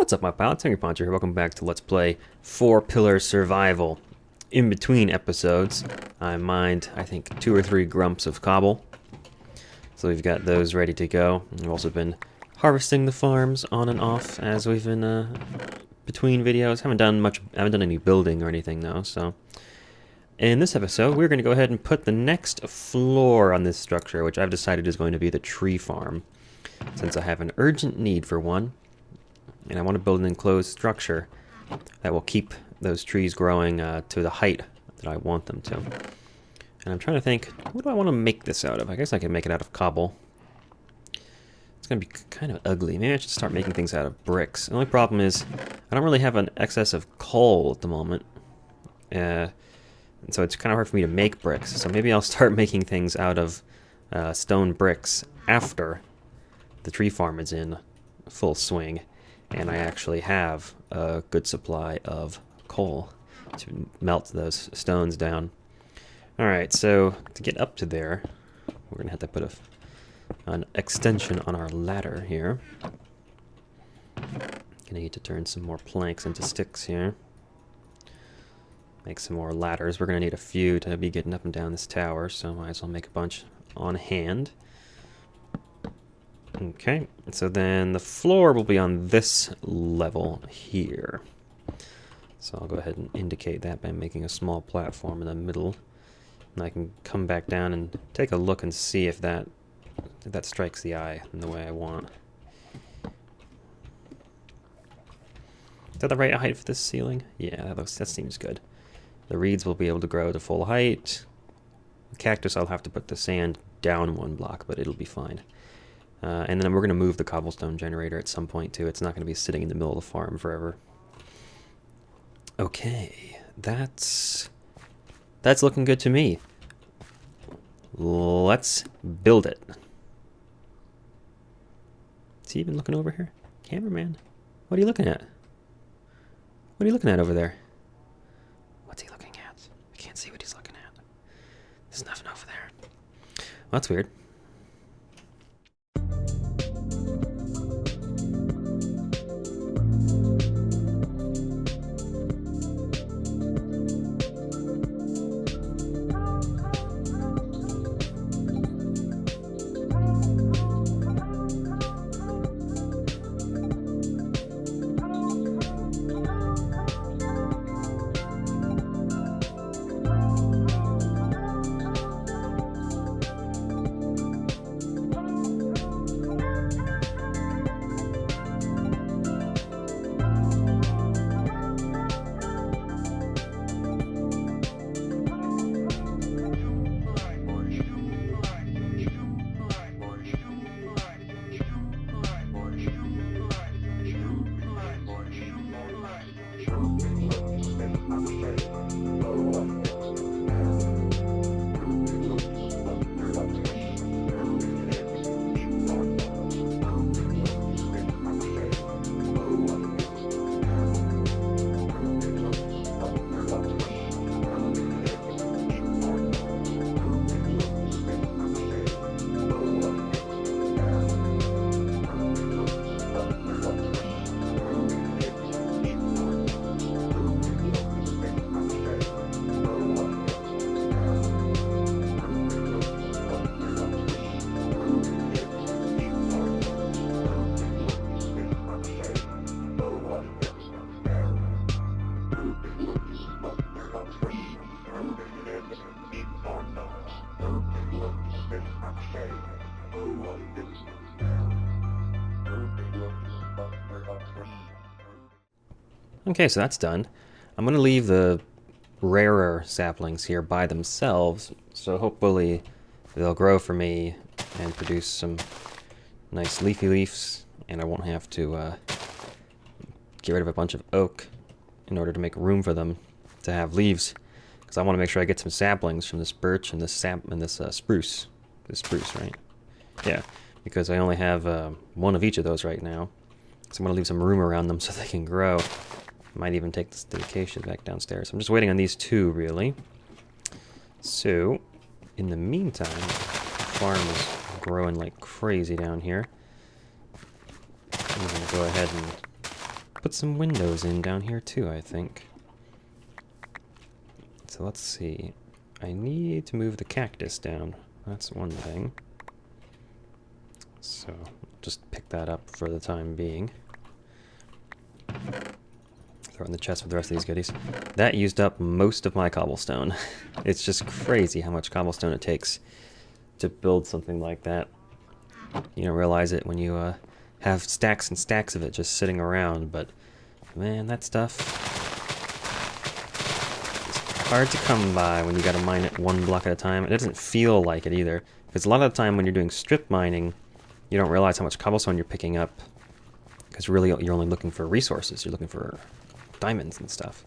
What's up, my pal? It's angryponcho here. Welcome back to Let's Play 4-Pillar Survival. In between episodes, I mined, I think, 2 or 3 grumps of cobble. So we've got those ready to go. We've also been harvesting the farms on and off as we've been between videos. Haven't done any building or anything though. So in this episode, we're going to go ahead and put the next floor on this structure, which I've decided is going to be the tree farm, since I have an urgent need for one. And I want to build an enclosed structure that will keep those trees growing to the height that I want them to. And I'm trying to think, what do I want to make this out of? I guess I can make it out of cobble. It's going to be kind of ugly. Maybe I should start making things out of bricks. The only problem is I don't really have an excess of coal at the moment. And so it's kind of hard for me to make bricks. So maybe I'll start making things out of stone bricks after the tree farm is in full swing. And I actually have a good supply of coal to melt those stones down. Alright, so to get up to there, we're going to have to put an extension on our ladder here. Going to need to turn some more planks into sticks here. Make some more ladders. We're going to need a few to be getting up and down this tower, so might as well make a bunch on hand. Okay, so then the floor will be on this level here. So I'll go ahead and indicate that by making a small platform in the middle. And I can come back down and take a look and see if that strikes the eye in the way I want. Is that the right height for this ceiling? Yeah, that seems good. The reeds will be able to grow to full height. The cactus, I'll have to put the sand down 1 block, but it'll be fine. And then we're going to move the cobblestone generator at some point too. It's not going to be sitting in the middle of the farm forever. Okay, that's looking good to me. Let's build it. Is he even looking over here? Cameraman, what are you looking at? What are you looking at over there? What's he looking at? I can't see what he's looking at. There's nothing over there. Well, that's weird. Okay, so that's done. I'm going to leave the rarer saplings here by themselves, so hopefully they'll grow for me and produce some nice leafy leaves, and I won't have to get rid of a bunch of oak in order to make room for them to have leaves, because I want to make sure I get some saplings from this birch and this spruce. This spruce, right? Yeah, because I only have 1 of each of those right now, so I'm going to leave some room around them so they can grow. Might even take the acacia back downstairs. I'm just waiting on these 2, really. So, in the meantime, the farm is growing like crazy down here. I'm going to go ahead and put some windows in down here too, I think. So let's see. I need to move the cactus down. That's one thing. So just pick that up for the time being. Throw it in the chest with the rest of these goodies. That used up most of my cobblestone. It's just crazy how much cobblestone it takes to build something like that. You don't realize it when you have stacks and stacks of it just sitting around, but man, that stuff is hard to come by when you gotta mine it one block at a time. It doesn't feel like it either, because a lot of the time when you're doing strip mining, you don't realize how much cobblestone you're picking up, because really you're only looking for resources. You're looking for diamonds and stuff.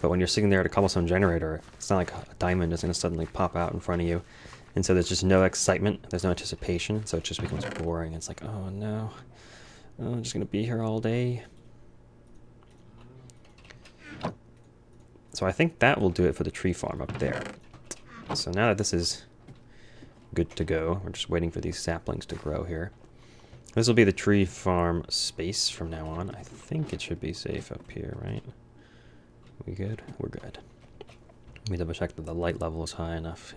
But when you're sitting there at a cobblestone generator, it's not like a diamond is going to suddenly pop out in front of you. And so there's just no excitement, there's no anticipation, so it just becomes boring. It's like, oh no, I'm just going to be here all day. So I think that will do it for the tree farm up there. So now that this is good to go, we're just waiting for these saplings to grow here. This will be the tree farm space from now on. I think it should be safe up here, right? We good? We're good. Let me double check that the light level is high enough.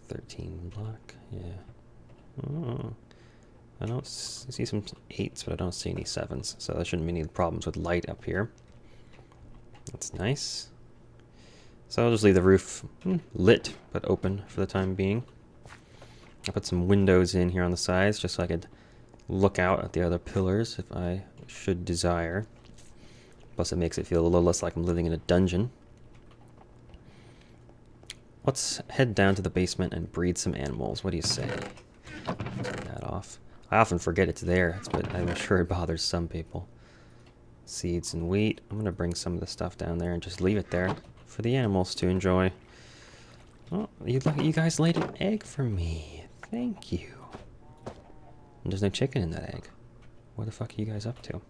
13 block, yeah. Oh, I don't see some 8s, but I don't see any 7s, so there shouldn't be any problems with light up here. That's nice. So I'll just leave the roof lit, but open for the time being. I'll put some windows in here on the sides, just so I could look out at the other pillars if I should desire. Plus it makes it feel a little less like I'm living in a dungeon. Let's head down to the basement and breed some animals. What do you say? Turn that off. I often forget it's there, but I'm sure it bothers some people. Seeds and wheat. I'm going to bring some of the stuff down there and just leave it there for the animals to enjoy. Oh, you guys laid an egg for me. Thank you. And there's no chicken in that egg. What the fuck are you guys up to?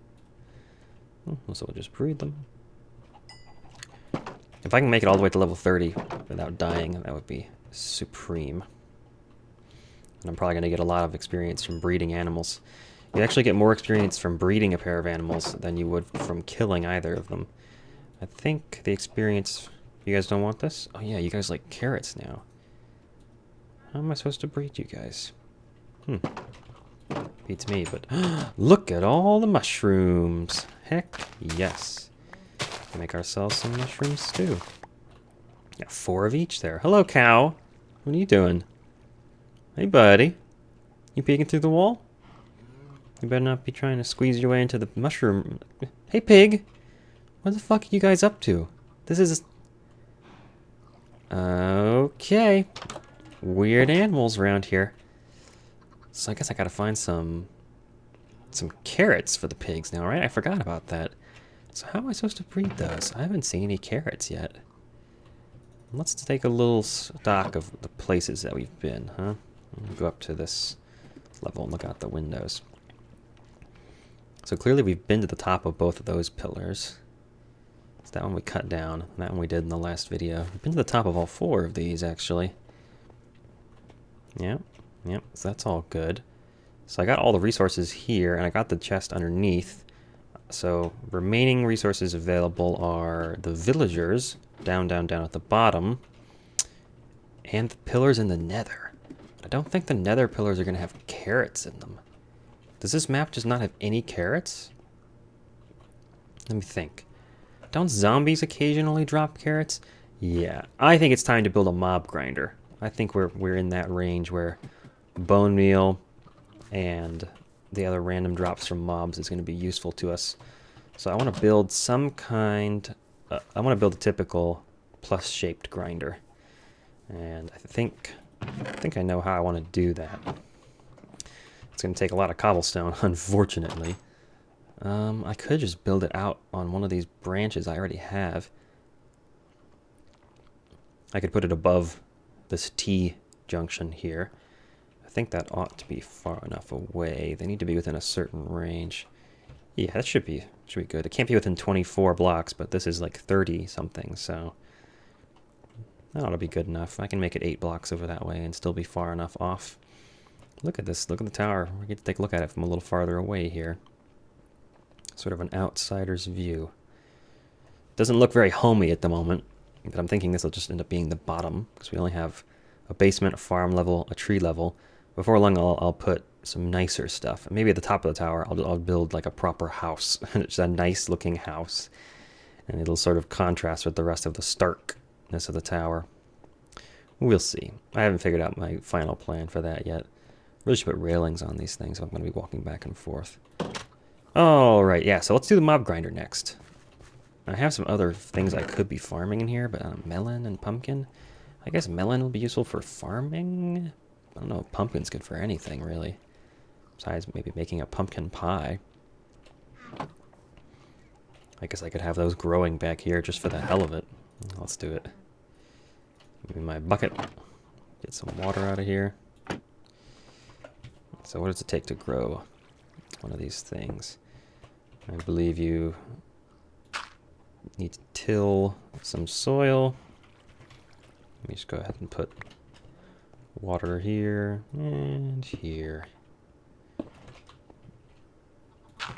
Oh, so we'll just breed them. If I can make it all the way to level 30 without dying, that would be supreme. And I'm probably going to get a lot of experience from breeding animals. You actually get more experience from breeding a pair of animals than you would from killing either of them. I think the experience... You guys don't want this? Oh yeah, you guys like carrots now. How am I supposed to breed you guys? Beats me, but... Look at all the mushrooms! Heck yes. Make ourselves some mushroom stew. Got 4 of each there. Hello, cow. What are you doing? Hey, buddy. You peeking through the wall? You better not be trying to squeeze your way into the mushroom. Hey, pig. What the fuck are you guys up to? This is... Okay. Weird animals around here. So I guess I gotta find some carrots for the pigs now, right? I forgot about that. So how am I supposed to breed those? I haven't seen any carrots yet. Let's take a little stock of the places that we've been, huh? We'll go up to this level and look out the windows. So clearly we've been to the top of both of those pillars. It's that one we cut down, that one we did in the last video. We've been to the top of all 4 of these, actually. Yep, so that's all good. So I got all the resources here, and I got the chest underneath. So remaining resources available are the villagers, down at the bottom, and the pillars in the nether. I don't think the nether pillars are going to have carrots in them. Does this map just not have any carrots? Let me think. Don't zombies occasionally drop carrots? Yeah, I think it's time to build a mob grinder. I think we're in that range where bone meal and the other random drops from mobs is going to be useful to us. So I want to build some kind... I want to build a typical plus-shaped grinder. And I think I know how I want to do that. It's going to take a lot of cobblestone, unfortunately. I could just build it out on one of these branches I already have. I could put it above this T-junction here. I think that ought to be far enough away. They need to be within a certain range. Yeah, that should be good. It can't be within 24 blocks, but this is like 30 something, so that ought to be good enough. I can make it 8 blocks over that way and still be far enough off. Look at this. Look at the tower. We get to take a look at it from a little farther away here. Sort of an outsider's view. Doesn't look very homey at the moment, but I'm thinking this will just end up being the bottom, because we only have a basement, a farm level, a tree level. Before long, I'll put some nicer stuff. Maybe at the top of the tower, I'll build like a proper house. Just a nice looking house. And it'll sort of contrast with the rest of the starkness of the tower. We'll see. I haven't figured out my final plan for that yet. Really should put railings on these things if I'm going to be walking back and forth. Alright, yeah, so let's do the mob grinder next. I have some other things I could be farming in here, but melon and pumpkin. I guess melon will be useful for farming. I don't know if pumpkin's good for anything, really. Besides maybe making a pumpkin pie. I guess I could have those growing back here just for the hell of it. Let's do it. Give me my bucket. Get some water out of here. So what does it take to grow one of these things? I believe you need to till some soil. Let me just go ahead and put water here and here.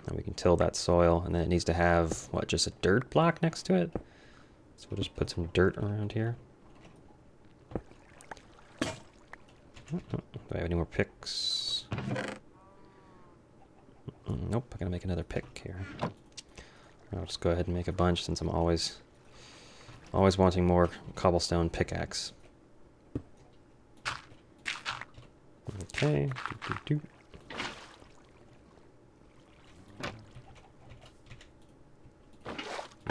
And we can till that soil, and then it needs to have, what, just a dirt block next to it? So we'll just put some dirt around here. Do I have any more picks? Nope, I gotta make another pick here. I'll just go ahead and make a bunch since I'm always wanting more cobblestone pickaxe. Okay. Give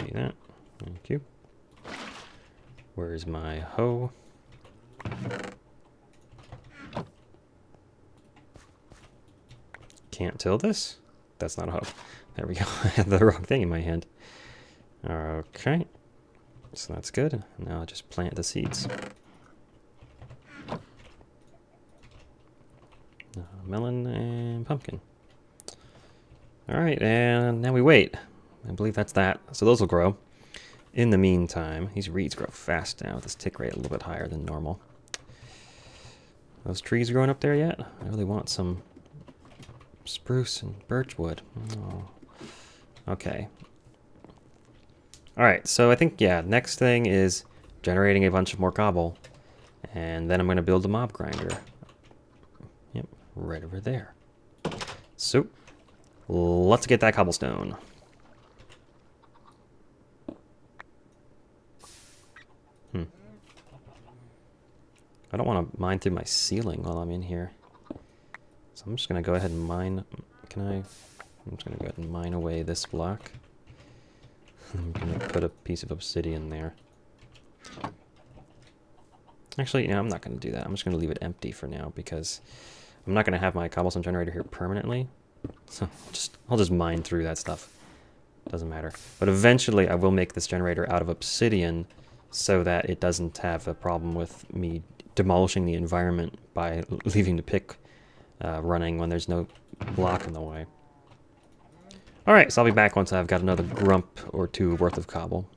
me that. Thank you. Where's my hoe? Can't till this? That's not a hoe. There we go. I had the wrong thing in my hand. Okay. So that's good. Now I'll just plant the seeds. Melon and pumpkin. Alright, and now we wait. I believe that's that. So those will grow. In the meantime, these reeds grow fast now with this tick rate a little bit higher than normal. Those trees growing up there yet? I really want some spruce and birch wood. Oh. Okay. Alright, so I think, yeah, next thing is generating a bunch of more cobble. And then I'm going to build a mob grinder. Yep, right over there. So, let's get that cobblestone. I don't want to mine through my ceiling while I'm in here. So I'm just going to go ahead and mine. I'm just going to go ahead and mine away this block. I'm going to put a piece of obsidian there. Actually, no, I'm not going to do that. I'm just going to leave it empty for now because I'm not going to have my cobblestone generator here permanently. So I'll just mine through that stuff. Doesn't matter. But eventually I will make this generator out of obsidian so that it doesn't have a problem with me demolishing the environment by leaving the pick running when there's no block in the way. Alright, so I'll be back once I've got another grump or two worth of cobble.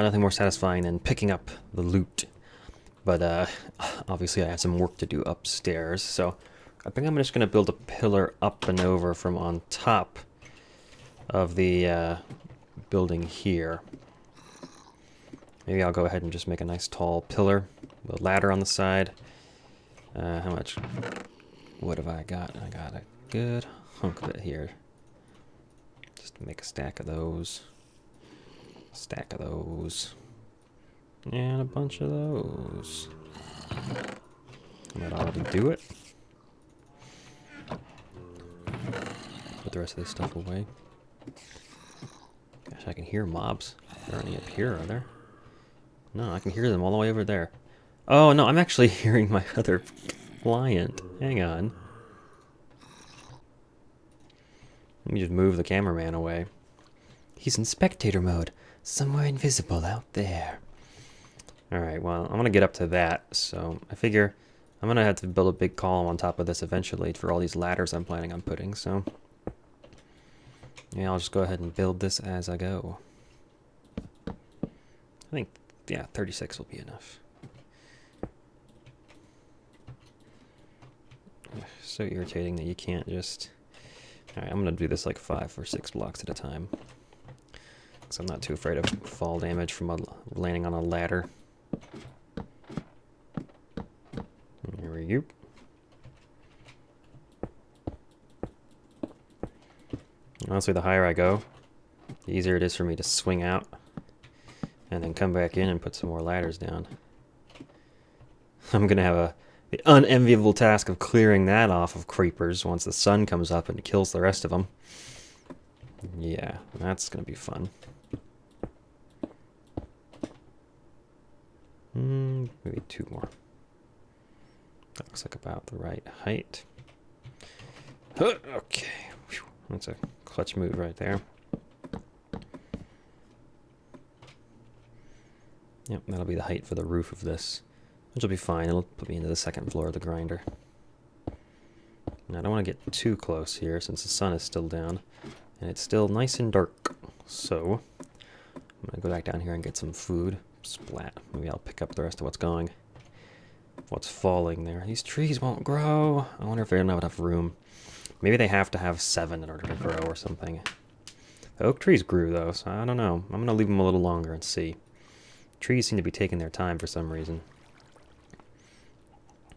nothing more satisfying than picking up the loot. But obviously I have some work to do upstairs, so I think I'm just going to build a pillar up and over from on top of the building here. Maybe I'll go ahead and just make a nice tall pillar with a ladder on the side. How much wood have I got? I got a good hunk of it here. Just make a stack of those. Stack of those. And a bunch of those. That already do it. Put the rest of this stuff away. Gosh, I can hear mobs. They're only up here, are there? No, I can hear them all the way over there. Oh, no, I'm actually hearing my other client. Hang on. Let me just move the cameraman away. He's in spectator mode. Somewhere invisible out there. Alright, well, I'm going to get up to that, so I figure I'm going to have to build a big column on top of this eventually for all these ladders I'm planning on putting, so yeah, I'll just go ahead and build this as I go. I think, yeah, 36 will be enough. So irritating that you can't just... Alright, I'm going to do this like 5 or 6 blocks at a time. Because I'm not too afraid of fall damage from landing on a ladder. Here we go. Honestly, the higher I go, the easier it is for me to swing out and then come back in and put some more ladders down. I'm going to have the unenviable task of clearing that off of creepers once the sun comes up and kills the rest of them. Yeah, that's going to be fun. Maybe 2 more. That looks like about the right height. Okay. Whew. That's a clutch move right there. Yep, that'll be the height for the roof of this, which will be fine. It'll put me into the 2nd floor of the grinder. Now, I don't want to get too close here since the sun is still down and it's still nice and dark. So I'm going to go back down here and get some food. Splat. Maybe I'll pick up the rest of what's falling there. These trees won't grow. I wonder if they don't have enough room. Maybe they have to have 7 in order to grow or something. The oak trees grew though, so I don't know. I'm going to leave them a little longer and see. Trees seem to be taking their time for some reason.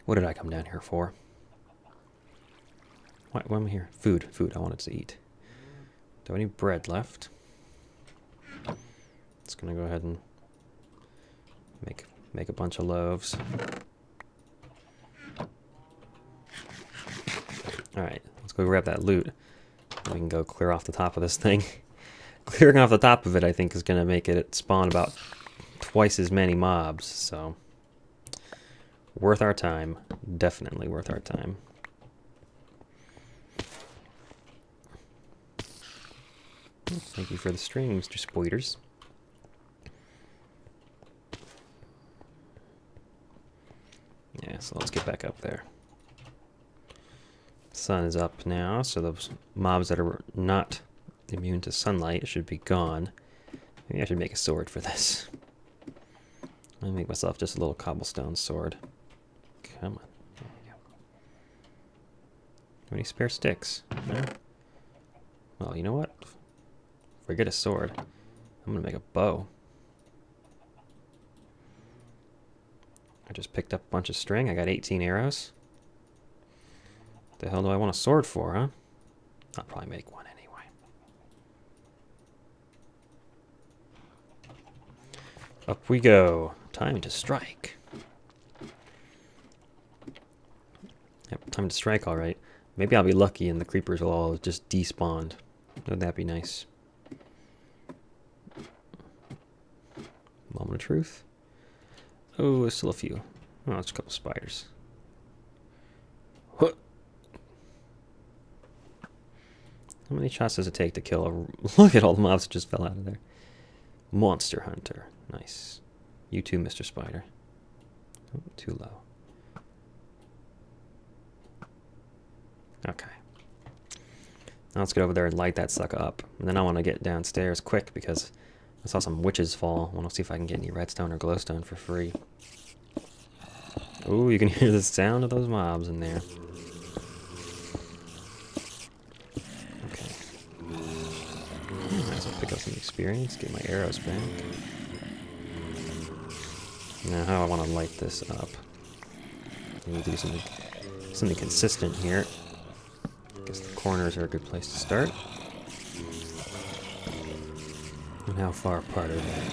What did I come down here for? Why am I here? Food. Food. I wanted to eat. Do I have any bread left? It's going to go ahead and make a bunch of loaves. Alright, let's go grab that loot. We can go clear off the top of this thing. Clearing off the top of it, I think, is going to make it spawn about twice as many mobs, so worth our time. Definitely worth our time. Thank you for the string, Mr. Spoiters. Yeah, so let's get back up there. Sun is up now, so those mobs that are not immune to sunlight should be gone. Maybe I should make a sword for this. I'll make myself just a little cobblestone sword. Come on. There we go. Have any spare sticks? No? Well, you know what? Forget a sword. I'm gonna make a bow. I just picked up a bunch of string. I got 18 arrows. What the hell do I want a sword for, huh? I'll probably make one anyway. Up we go. Time to strike. Yep, time to strike, all right. Maybe I'll be lucky and the creepers will all just despawn. Wouldn't that be nice? Moment of truth. Oh, there's still a few. Oh, it's a couple spiders. Huh. How many shots does it take to kill a... Look at all the mobs that just fell out of there. Monster Hunter. Nice. You too, Mr. Spider. Oh, too low. Okay. Now let's get over there and light that sucker up. And then I want to get downstairs quick because I saw some witches fall. I want to see if I can get any redstone or glowstone for free. Ooh, you can hear the sound of those mobs in there. Okay. Might as well pick up some experience, get my arrows back. Now, how do I want to light this up? I need to do something consistent here. Guess the corners are a good place to start. And how far apart are they?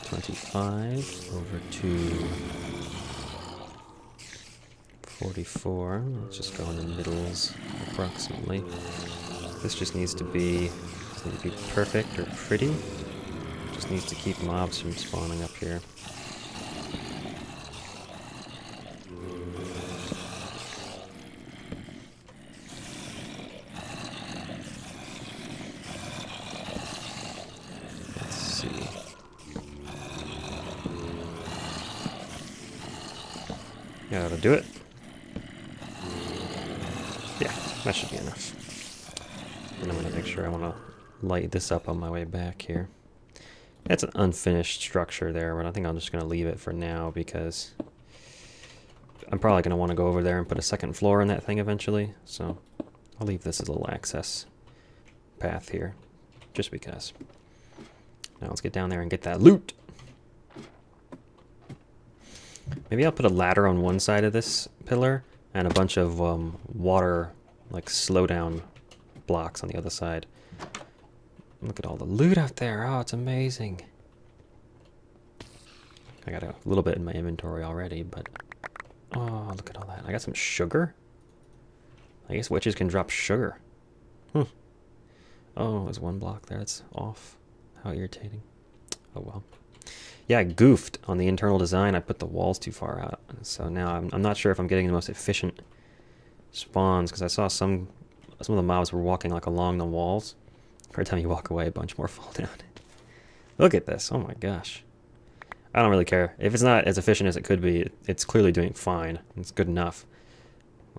25 over to 44. Let's just go in the middles approximately. This just needs to be perfect or pretty. Just needs to keep mobs from spawning up here. Yeah, that'll do it. Yeah, that should be enough. And I'm going to make sure I want to light this up on my way back here. That's an unfinished structure there, but I think I'm just going to leave it for now because I'm probably going to want to go over there and put a second floor in that thing eventually. So I'll leave this as a little access path here, just because. Now let's get down there and get that loot. Maybe I'll put a ladder on one side of this pillar and a bunch of water, like slowdown blocks on the other side. Look at all the loot out there. Oh, it's amazing. I got a little bit in my inventory already, but... Oh, look at all that. I got some sugar? I guess witches can drop sugar. Oh, there's one block there. It's off. How irritating. Oh, well. Yeah, I goofed on the internal design. I put the walls too far out. So now I'm not sure if I'm getting the most efficient spawns, because I saw some of the mobs were walking like along the walls. Every time you walk away, a bunch more fall down. Look at this. Oh my gosh. I don't really care. If it's not as efficient as it could be, it's clearly doing fine. It's good enough.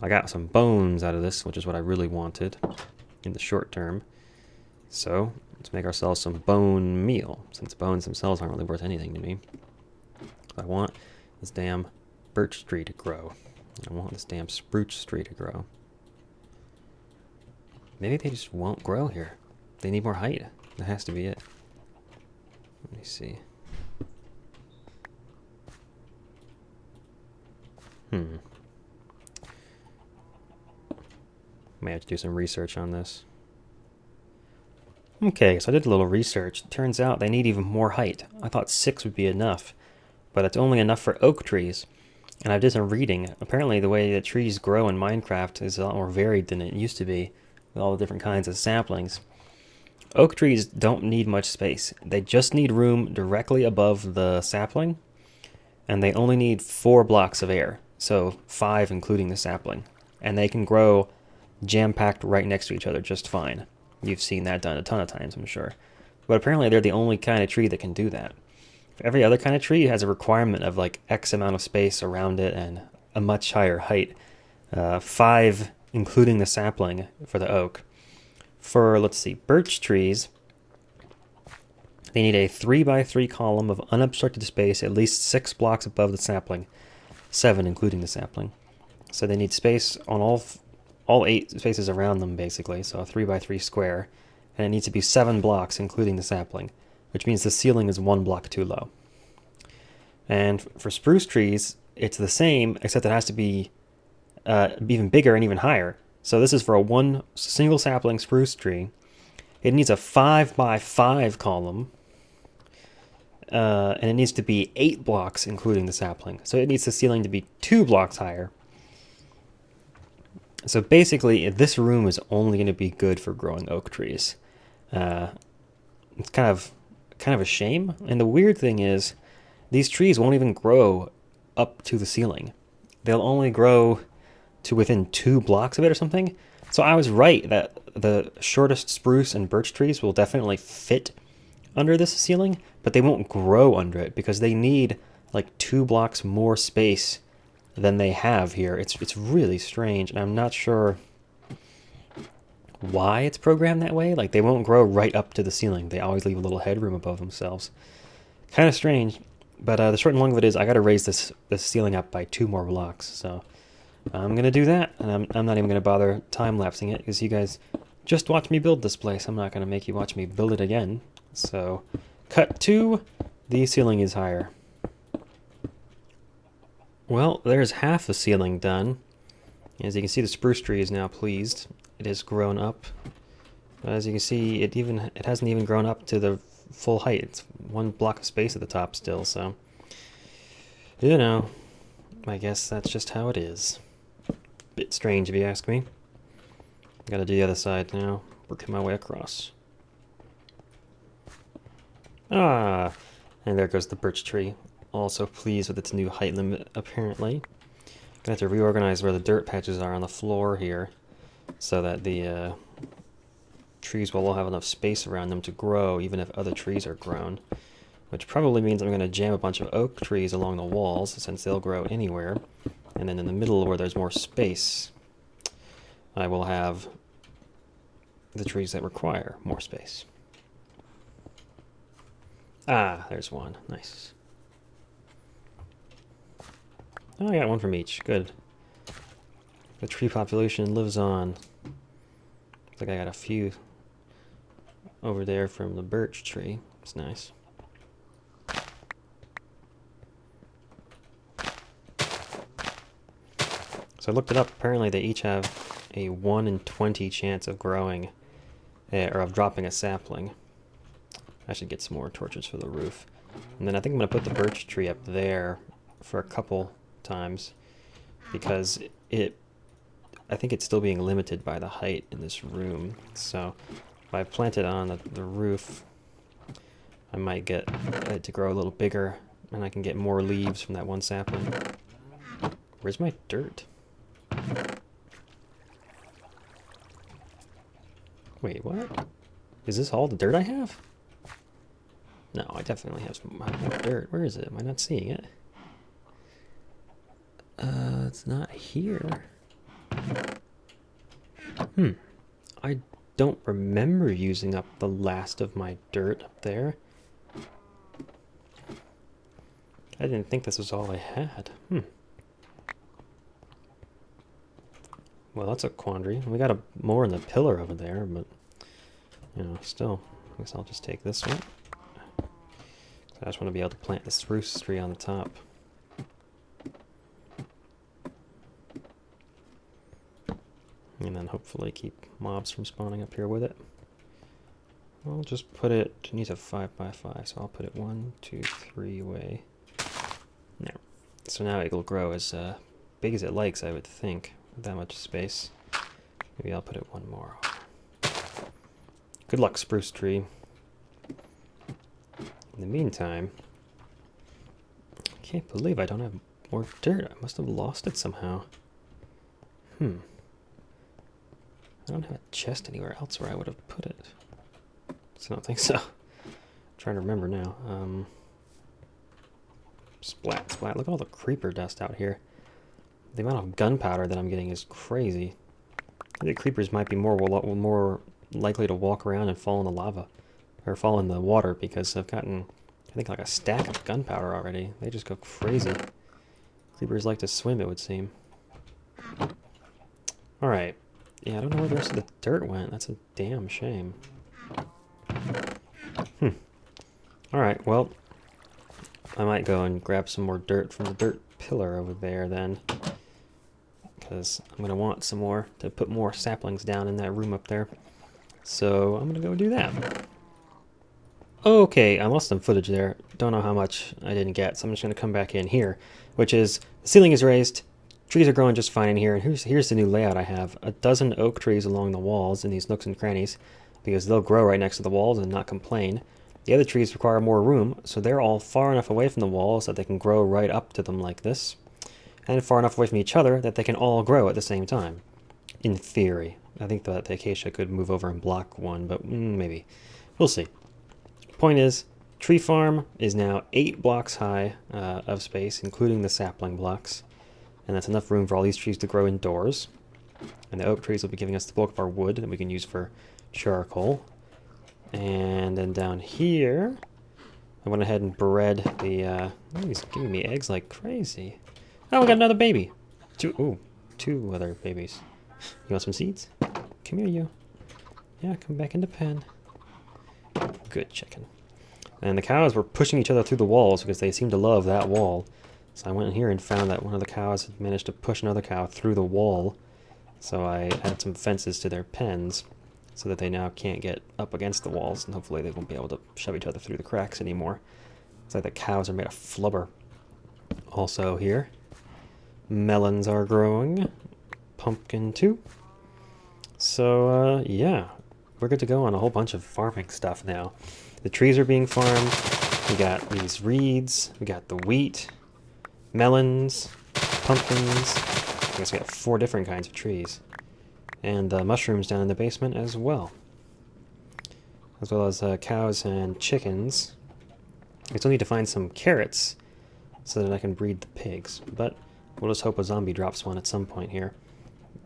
I got some bones out of this, which is what I really wanted in the short term. So let's make ourselves some bone meal, since bones themselves aren't really worth anything to me. I want this damn birch tree to grow. I want this damn spruce tree to grow. Maybe they just won't grow here. They need more height. That has to be it. Let me see. May have to do some research on this. Okay, so I did a little research. Turns out they need even more height. I thought 6 would be enough, but it's only enough for oak trees. And I did some reading. Apparently the way that trees grow in Minecraft is a lot more varied than it used to be, with all the different kinds of saplings. Oak trees don't need much space. They just need room directly above the sapling, and they only need 4 blocks of air, so 5 including the sapling. And they can grow jam-packed right next to each other just fine. You've seen that done a ton of times, I'm sure. But apparently they're the only kind of tree that can do that. Every other kind of tree has a requirement of like X amount of space around it and a much higher height. 5 including the sapling for the oak. For, let's see, birch trees, they need a 3x3 column of unobstructed space at least 6 blocks above the sapling. 7 including the sapling. So they need space on all 8 spaces around them, basically, so a 3x3 square, and it needs to be 7 blocks, including the sapling, which means the ceiling is 1 block too low. And for spruce trees, it's the same, except it has to be even bigger and even higher. So this is for a single sapling spruce tree. It needs a 5x5 column, and it needs to be 8 blocks, including the sapling. So it needs the ceiling to be 2 blocks higher. So basically, this room is only going to be good for growing oak trees. It's kind of a shame. And the weird thing is, these trees won't even grow up to the ceiling. They'll only grow to within 2 blocks of it or something. So I was right that the shortest spruce and birch trees will definitely fit under this ceiling, but they won't grow under it because they need like 2 blocks more space than they have here. It's really strange, and I'm not sure why it's programmed that way. Like, they won't grow right up to the ceiling. They always leave a little headroom above themselves. Kind of strange, but the short and long of it is I got to raise this ceiling up by 2 more blocks. So I'm going to do that, and I'm not even going to bother time-lapsing it because you guys just watch me build this place. I'm not going to make you watch me build it again. So cut to the ceiling is higher. Well, there's half the ceiling done. As you can see, the spruce tree is now pleased. It has grown up. But as you can see, it hasn't even grown up to the full height. It's 1 block of space at the top still, so you know, I guess that's just how it is. Bit strange if you ask me. Gotta do the other side now. Working my way across. Ah, and there goes the birch tree. Also pleased with its new height limit, apparently. Gonna have to reorganize where the dirt patches are on the floor here, so that the trees will all have enough space around them to grow, even if other trees are grown. Which probably means I'm gonna jam a bunch of oak trees along the walls, since they'll grow anywhere. And then in the middle, where there's more space, I will have the trees that require more space. Ah, there's one. Nice. Oh, I got one from each. Good. The tree population lives on. Looks like I got a few over there from the birch tree. It's nice. So I looked it up. Apparently they each have a 1 in 20 chance of growing, or of dropping a sapling. I should get some more torches for the roof. And then I think I'm going to put the birch tree up there for a couple times, because I think it's still being limited by the height in this room. So if I plant it on the roof, I might get it to grow a little bigger, and I can get more leaves from that 1 sapling. Where's my dirt? Wait, what? Is this all the dirt I have? No, I definitely have some more dirt. Where is it? Am I not seeing it? It's not here. I don't remember using up the last of my dirt up there. I didn't think this was all I had. Well, that's a quandary. We got more in the pillar over there, but, you know, still. I guess I'll just take this one. I just want to be able to plant the spruce tree on the top. And then hopefully keep mobs from spawning up here with it. I'll just put it, it needs a 5x5, so I'll put it 1, 2, 3 away. Now, so now it'll grow as big as it likes, I would think, with that much space. Maybe I'll put it 1 more. Good luck, spruce tree. In the meantime, I can't believe I don't have more dirt. I must have lost it somehow. I don't have a chest anywhere else where I would have put it. So I don't think so. I'm trying to remember now. Splat, splat. Look at all the creeper dust out here. The amount of gunpowder that I'm getting is crazy. I think creepers might be more likely to walk around and fall in the lava. Or fall in the water, because I've gotten, I think, like a stack of gunpowder already. They just go crazy. Creepers like to swim, it would seem. Alright. Yeah, I don't know where the rest of the dirt went. That's a damn shame. Alright, well, I might go and grab some more dirt from the dirt pillar over there then. Because I'm going to want some more to put more saplings down in that room up there. So I'm going to go do that. Okay, I lost some footage there. Don't know how much I didn't get, so I'm just going to come back in here, which is, the ceiling is raised, trees are growing just fine in here, and here's the new layout I have. A dozen oak trees along the walls in these nooks and crannies, because they'll grow right next to the walls and not complain. The other trees require more room, so they're all far enough away from the walls that they can grow right up to them like this, and far enough away from each other that they can all grow at the same time. In theory. I think that the acacia could move over and block one, but maybe. We'll see. Point is, tree farm is now 8 blocks high of space, including the sapling blocks, and that's enough room for all these trees to grow indoors. And the oak trees will be giving us the bulk of our wood that we can use for charcoal. And then down here, I went ahead and bred the, oh, he's giving me eggs like crazy. Oh, we got another baby. Two other babies. You want some seeds? Come here, you. Yeah, come back in the pen. Good chicken. And the cows were pushing each other through the walls because they seem to love that wall. So I went in here and found that one of the cows had managed to push another cow through the wall. So I added some fences to their pens so that they now can't get up against the walls, and hopefully they won't be able to shove each other through the cracks anymore. It's like the cows are made of flubber. Also here, melons are growing. Pumpkin too. So yeah, we're good to go on a whole bunch of farming stuff now. The trees are being farmed. We got these reeds. We got the wheat, melons, pumpkins. I guess we got 4 different kinds of trees. And mushrooms down in the basement as well. As well as cows and chickens. I still need to find some carrots so that I can breed the pigs. But we'll just hope a zombie drops one at some point here.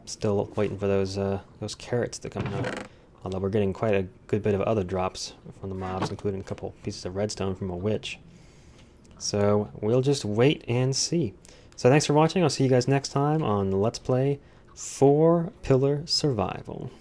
Still waiting for those carrots to come out. Although we're getting quite a good bit of other drops from the mobs, including a couple pieces of redstone from a witch. So we'll just wait and see. So thanks for watching. I'll see you guys next time on Let's Play 4 Pillar Survival.